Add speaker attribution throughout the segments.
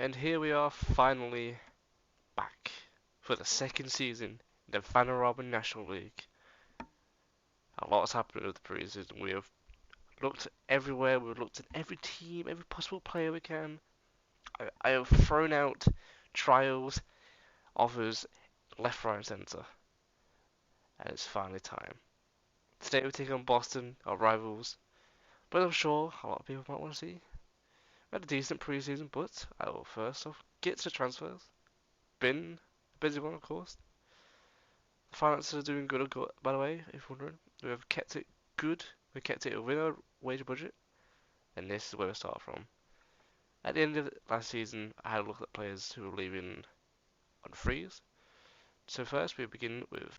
Speaker 1: And here we are finally back for the second season in the Vanarama National League. A lot has happened with the preseason. We have looked everywhere, we've looked at every team, every possible player we can. I have thrown out trials, offers, left, right, and centre. And it's finally time. Today we take on Boston, our rivals, but I'm sure a lot of people might want to see. We had a decent preseason, but I will first off get to the transfers. Been a busy one, of course. The finances are doing good, by the way, if you're wondering. We have kept it good. We kept it within our wage budget, and this is where we start from. At the end of last season, I had a look at players who were leaving on frees. So first, we begin with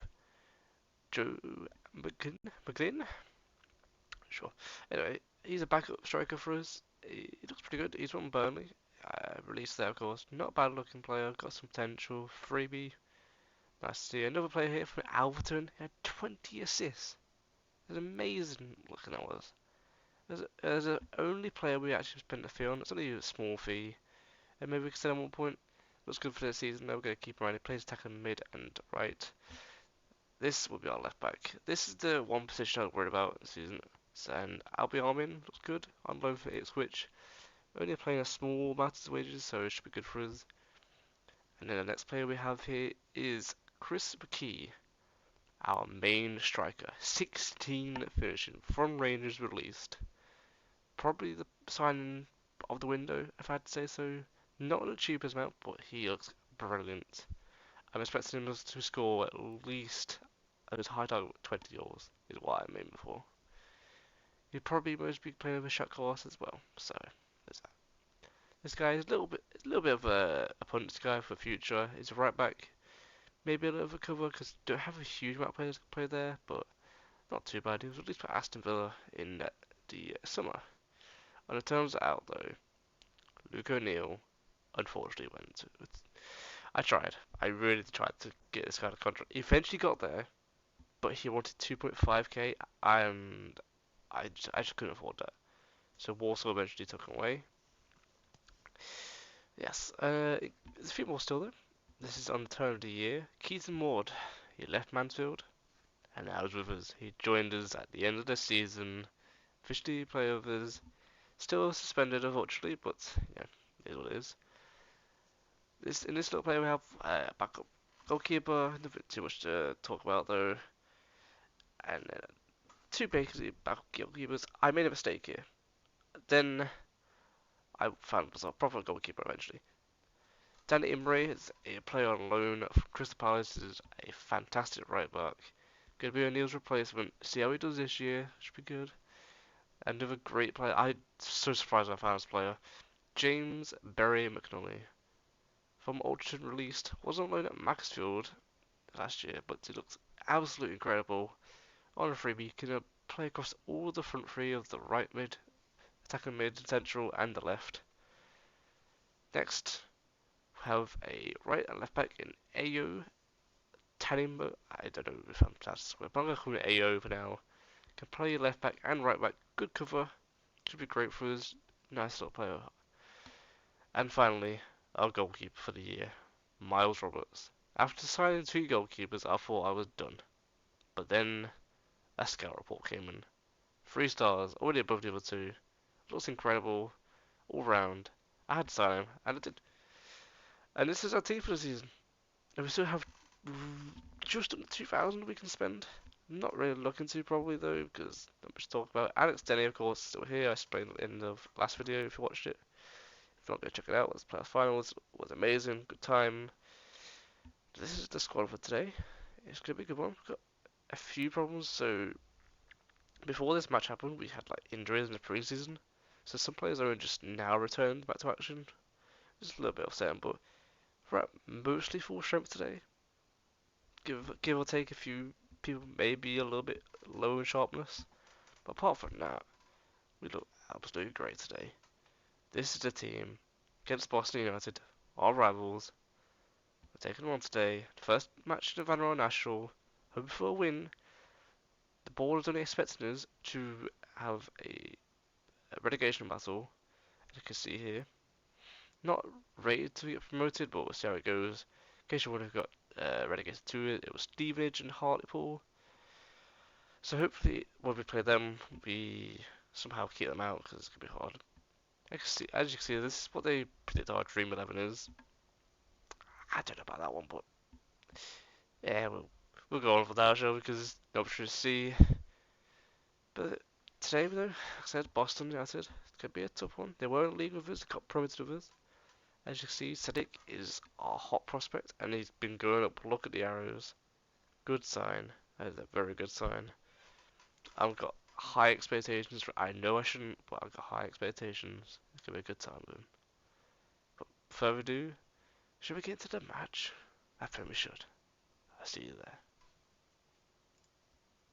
Speaker 1: Joe McGlynn. Sure. Anyway, he's a backup striker for us. He looks pretty good. He's from Burnley. Released there, of course. Not a bad looking player. Got some potential. Freebie. Nice to see. Another player here from Alverton. He had 20 assists. It's amazing looking that was. As the only player we actually spent a fee on. It's only a small fee. And maybe we can sell him at one point. Looks good for this season. Now we're going to keep him around. He plays attack on mid and right. This will be our left back. This is the one position I was worried about this season. And Albi Armin looks good on loan for Ipswich. Only playing a small amount of wages, so it should be good for us. And then the next player we have here is Chris McKee, our main striker. 16 finishing from Rangers released. Probably the signing of the window, if I had to say so. Not the cheapest amount, but he looks brilliant. I'm expecting him to score at least as high target 20 goals, is what I'm aiming for. He'd probably most be playing with a shot class as well, so there's that. This guy is a little bit of a punch guy for the future. He's a right back, maybe a little bit of a cover because don't have a huge amount of players to play there, but not too bad. He was at least for Aston Villa in the summer. On the terms out though, Luke O'Neill unfortunately went. I tried. I really tried to get this kind of contract. He eventually got there, but he wanted 2.5k, and I just couldn't afford that. So Warsaw eventually took him away. Yes, there's a few more still though. This is on the turn of the year. Keaton Ward, he left Mansfield and now he's with us. He joined us at the end of the season. Officially player with us. Still suspended unfortunately, but yeah, it is what it is. In this little player we have backup goalkeeper. Nothing too much to talk about though. And two basically backup goalkeepers. I made a mistake here. Then I found myself a proper goalkeeper eventually. Dan Imre is a player on loan from Crystal Palace. Is a fantastic right back. Going to be O'Neill's replacement. See how he does this year. Should be good. Another great player. I'm so surprised I found this player. James Berry McNully. From Alderton released. Was on loan at Maxfield last year, but he looks absolutely incredible. On a freebie, he can play across all the front three of the right mid, attacking mid, central, and the left. Next, we have a right and left back in Ayo Tanimbo. I don't know if I'm pronouncing this, but I'm going to call it Ayo for now. Can play left back and right back. Good cover. Should be great for us. Nice little player. And finally, our goalkeeper for the year, Miles Roberts. After signing two goalkeepers, I thought I was done. But then a scout report came in. 3 stars, already above the other two. Looks incredible, all round. I had to sign him, and I did. And this is our team for the season. And we still have just under 2,000 we can spend. Not really looking to probably though, because not much to talk about. Alex Denny, of course, still here. I explained at the end of last video if you watched it. If not, go check it out. Let's play our finals. It was amazing, good time. This is the squad for today. It's gonna be a good one. We've got a few problems. So before this match happened, we had like injuries in the preseason. So some players are just now returned back to action. Just a little bit upsetting, but we're at mostly full strength today. Give or take a few people maybe a little bit low in sharpness. But apart from that, we look absolutely great today. This is the team against Boston United, our rivals. We're taking them on today. First match in the Vanarama National. Hoping for a win. The board is only expecting us to have a relegation battle, as you can see here. Not rated to get promoted, but we'll see how it goes. In case you would have got relegated to it, it was Stevenage and Hartlepool. So hopefully when we play them, we somehow keep them out because it's gonna be hard. As you can see, this is what they predict our Dream 11 is. I don't know about that one, but yeah, we'll go on for that show because it's no option to see. But today, though, like I said, Boston United could be a tough one. They were in the league with us, they got promoted with us. As you can see, Sadiq is our hot prospect, and he's been going up. Look at the arrows. Good sign. That is a very good sign. I've got high expectations. I know I shouldn't, but I've got high expectations. It's gonna be a good time with him. But further ado, should we get to the match? I think we should. I'll see you there.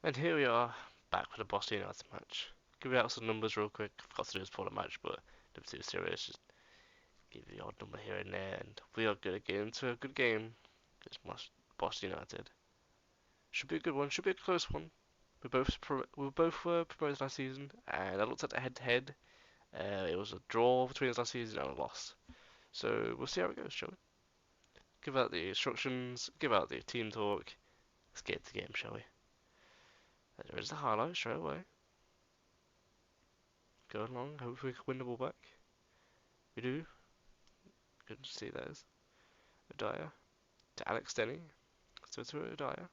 Speaker 1: And here we are, back with the Boston United match. Give out some numbers real quick. Forgot to do this before the match, but never too serious. Just give the odd number here and there, and we are gonna get into a good game against Boston United. Should be a good one. Should be a close one. We both were promoted last season, and I looked at the head-to-head. It was a draw between us last season and a loss. So we'll see how it goes, shall we? Give out the instructions. Give out the team talk. Let's get into the game, shall we? There is the highlight straight away. Go along. Hopefully we can win the ball back. We do. Good to see those. Adaya to Alex Denny. So to Adaya.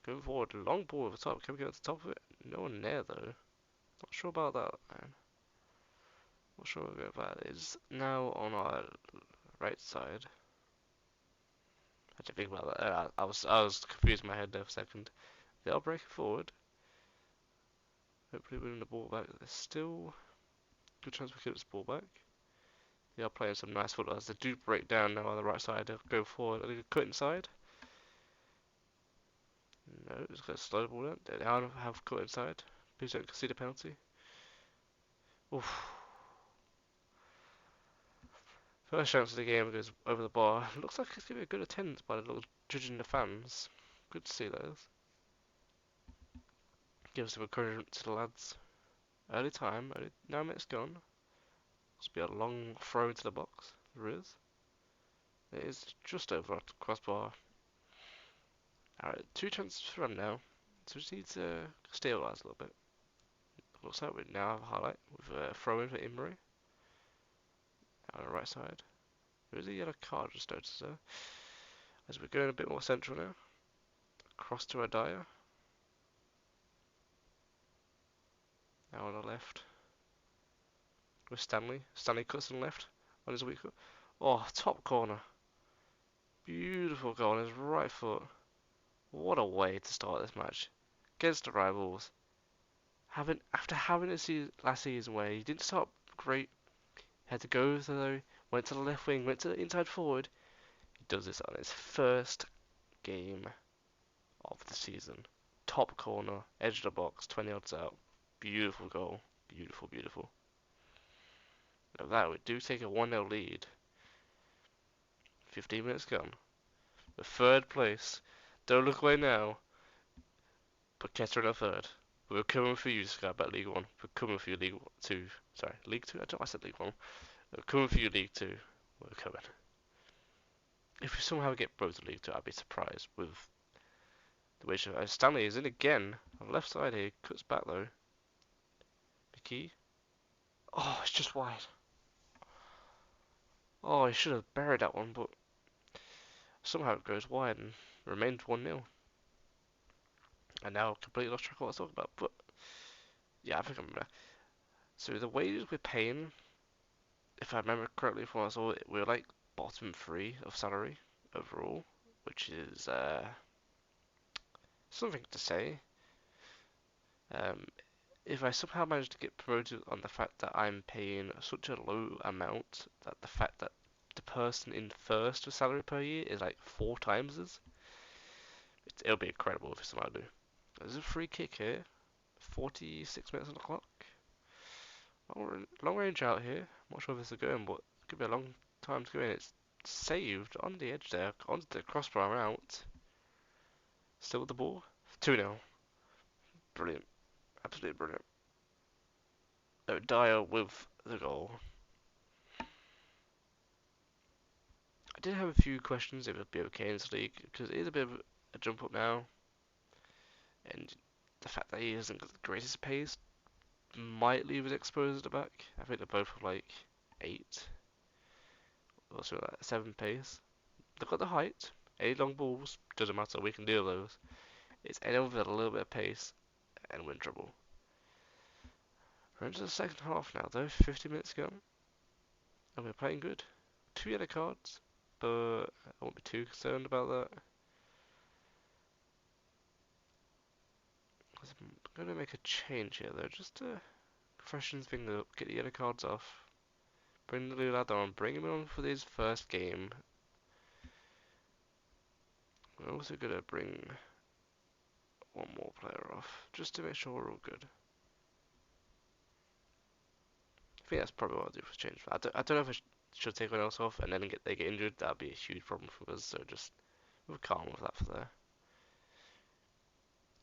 Speaker 1: Going forward. Long ball at the top. Can we get to the top of it? No one there though. Not sure about that, man. Not sure about that. It's now on our right side. I didn't think about that. I was confused in my head there for a second. They are breaking forward. Hopefully winning the ball back. There's still good chance we get this ball back. They are playing some nice football as they do break down now on the right side. They'll go forward. They cut inside. No, it's got a slow ball down. They have cut inside. Please don't concede a penalty. Oof. First chance of the game goes over the bar. Looks like it's going to be a good attendance by the little judging the fans. Good to see those. Give some encouragement to the lads. Early time, only 9 minutes gone. Must be a long throw into the box. There is. It is just over at the crossbar. Alright, 2 chances to run now. So we just need to stabilise a little bit. Looks like we now have a highlight with a throw in for Imri. On the right side. There is a yellow card just noticed there. As we're going a bit more central now. Cross to Adaya. Now on the left. With Stanley. Stanley cuts on the left. On his weak foot. Oh, top corner. Beautiful goal on his right foot. What a way to start this match. Against the rivals. After having a last season where he didn't start great, had to go though, went to the left wing, went to the inside forward. He does this on his first game of the season. Top corner, edge of the box, 20 odds out. Beautiful goal. Beautiful, beautiful. Now that we do take a 1-0 lead. 15 minutes gone. The third place. Don't look away now. But Kettering are third. We're coming for you, Sky, about League 1. We're coming for you, League 2. Sorry, League 2? I don't know why I said League 1. We're coming for you, League 2. We're coming. If we somehow get both to League 2, I'd be surprised with the way Stanley is in again. On the left side here. Cuts back though. McKee. Oh, it's just wide. Oh, he should have buried that one, but somehow it goes wide and remains 1-0. And now I've completely lost track of what I was talking about. But yeah, I think I remember. So the wages we're paying, if I remember correctly from what I saw, we're like bottom 3 of salary overall, which is something to say. Um, if I somehow manage to get promoted on the fact that I'm paying such a low amount, that the fact that the person in first with salary per year is like 4 times this, it'll be incredible if somehow do. There's a free kick here, 46 minutes on the clock. Long range out here. I'm not sure if this is going, but it could be a long time to go in. It's saved on the edge there, onto the crossbar out. Still with the ball. 2-0. Brilliant. Absolutely brilliant. Dyer with the goal. I did have a few questions if it'd be okay in this league because it is a bit of a jump up now, and the fact that he hasn't got the greatest pace might leave us exposed at the back. I think they're both like 8, also like 7 pace. They've got the height. Any long balls doesn't matter. We can deal with those. It's anyone with a little bit of pace and we're in trouble. We're into the second half now though. 50 minutes gone, and we're playing good. 2 yellow cards, but I won't be too concerned about that. I'm going to make a change here though, just to freshen things up, get the yellow cards off, bring the new lad on, bring him on for his first game. We're also going to bring one more player off, just to make sure we're all good. I think that's probably what I'll do for change. I don't know if I should take anyone else off and then they get injured. That'd be a huge problem for us, so just we're calm with that for there.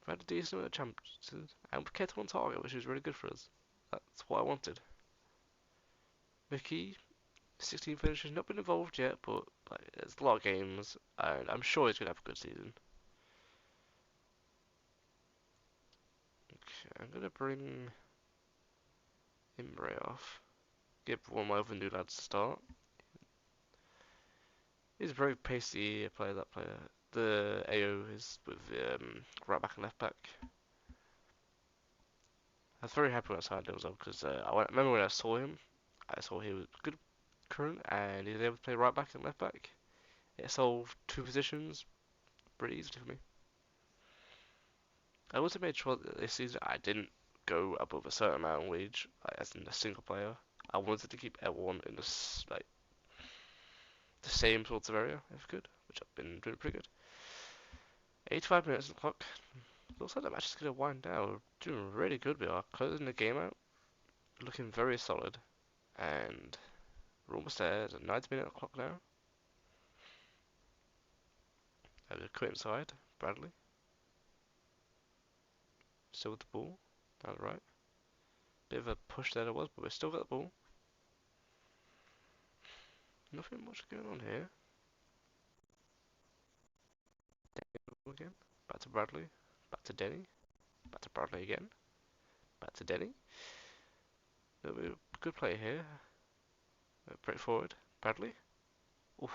Speaker 1: We had a decent amount of chances, and we kept on target, which was really good for us. That's what I wanted. Mickey, 16 finishes, not been involved yet, but like, there's a lot of games, and I'm sure he's going to have a good season. Okay, I'm going to bring Imbre off. Give one of my other new lads a start. He's a very pacey player, that player. The AO is with right back and left back. I was very happy when I signed him as well, because I remember when I saw he was good current, and he was able to play right back and left back. It solved 2 positions pretty easily for me. I also made sure that this season I didn't go above a certain amount of wage, like, as in a single player. I wanted to keep everyone in the same sorts of area if I could, which I've been doing pretty good. 85 minutes on the clock. Looks like the match is going to wind down. We're doing really good. We are closing the game out, looking very solid, and we're almost there. It's a 90-minute clock now. There's a cut inside. Bradley still with the ball. Down the right. Bit of a push there was, but we still got the ball. Nothing much going on here. Again. Back to Bradley. Back to Denny. Back to Bradley again. Back to Denny. Good play here. Break forward. Bradley. Oof.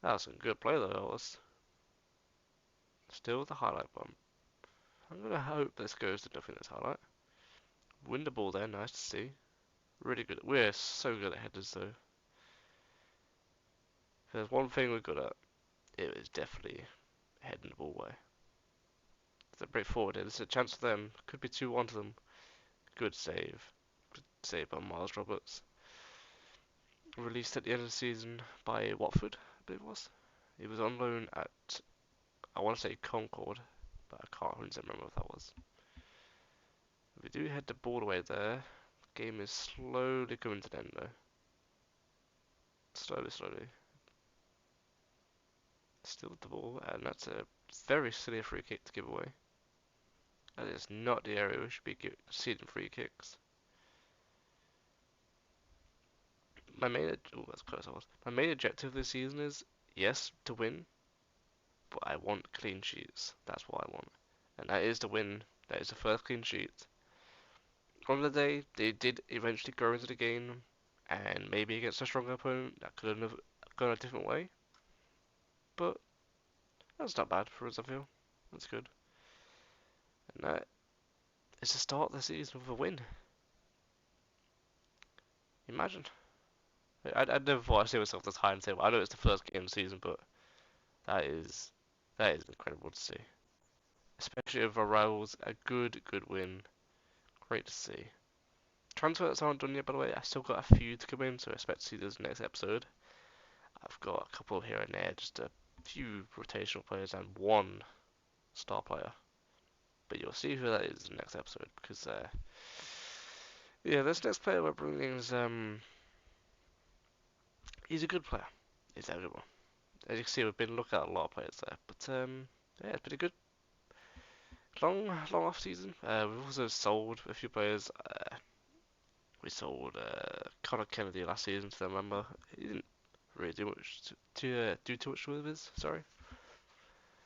Speaker 1: That was some good play though. That was still the highlight bomb. I'm gonna hope this goes to nothing. This highlight. Win the ball there. Nice to see. Really good. We're so good at headers though. If there's one thing we're good at, it is definitely heading the ball away. It's a break forward here. This is a chance for them. Could be 2-1 to them. Good save. Good save by Miles Roberts. Released at the end of the season by Watford, I believe it was. He was on loan at, I want to say Concord, but I can't remember what that was. We do head the ball away there. Game is slowly coming to an end though. Slowly, slowly. Still with the ball, and that's a very silly free kick to give away. That is not the area we should be conceding free kicks. That's close I was. My main objective this season is, yes, to win, but I want clean sheets. That's what I want. And that is to win. That is the first clean sheet. On the day, they did eventually grow into the game, and maybe against a stronger opponent, that could have gone a different way. But that's not bad for us, I feel. That's good. And that is the start of the season with a win. Imagine. I never thought I'd see myself this high and say, well, I know it's the first game of the season, but that is incredible to see. Especially over our rivals, a good win. Great to see. Transfers aren't done yet, by the way. I still got a few to come in, so I expect to see those next episode. I've got a couple here and there, just a few rotational players and one star player. But you'll see who that is in the next episode, because yeah, this next player we're bringing is he's a good player. He's a good one. As you can see, we've been looking at a lot of players there, but yeah, it's been a good long off season. We've also sold a few players. we sold Connor Kennedy last season to them. Remember, he didn't really do much do too much with us. Sorry,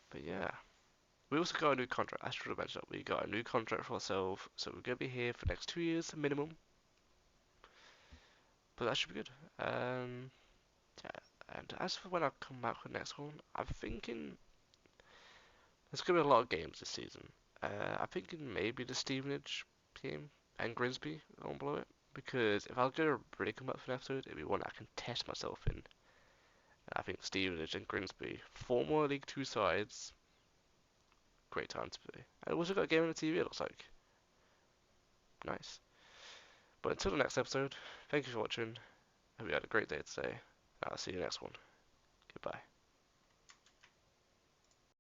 Speaker 1: but yeah. We also got a new contract. I should have mentioned that we got a new contract for ourselves, so we're gonna be here for the next 2 years minimum. But that should be good. Yeah. And as for when I come back with the next one, I'm thinking there's gonna be a lot of games this season. I'm thinking maybe the Stevenage game and Grimsby on below it, because if I was gonna really come back for an episode, it'd be one I can test myself in. And I think Stevenage and Grimsby, former League Two sides, great time to be. And we also got a game on the TV. It looks like nice. But until the next episode, thank you for watching. Hope you had a great day today. I'll see you next one. Goodbye.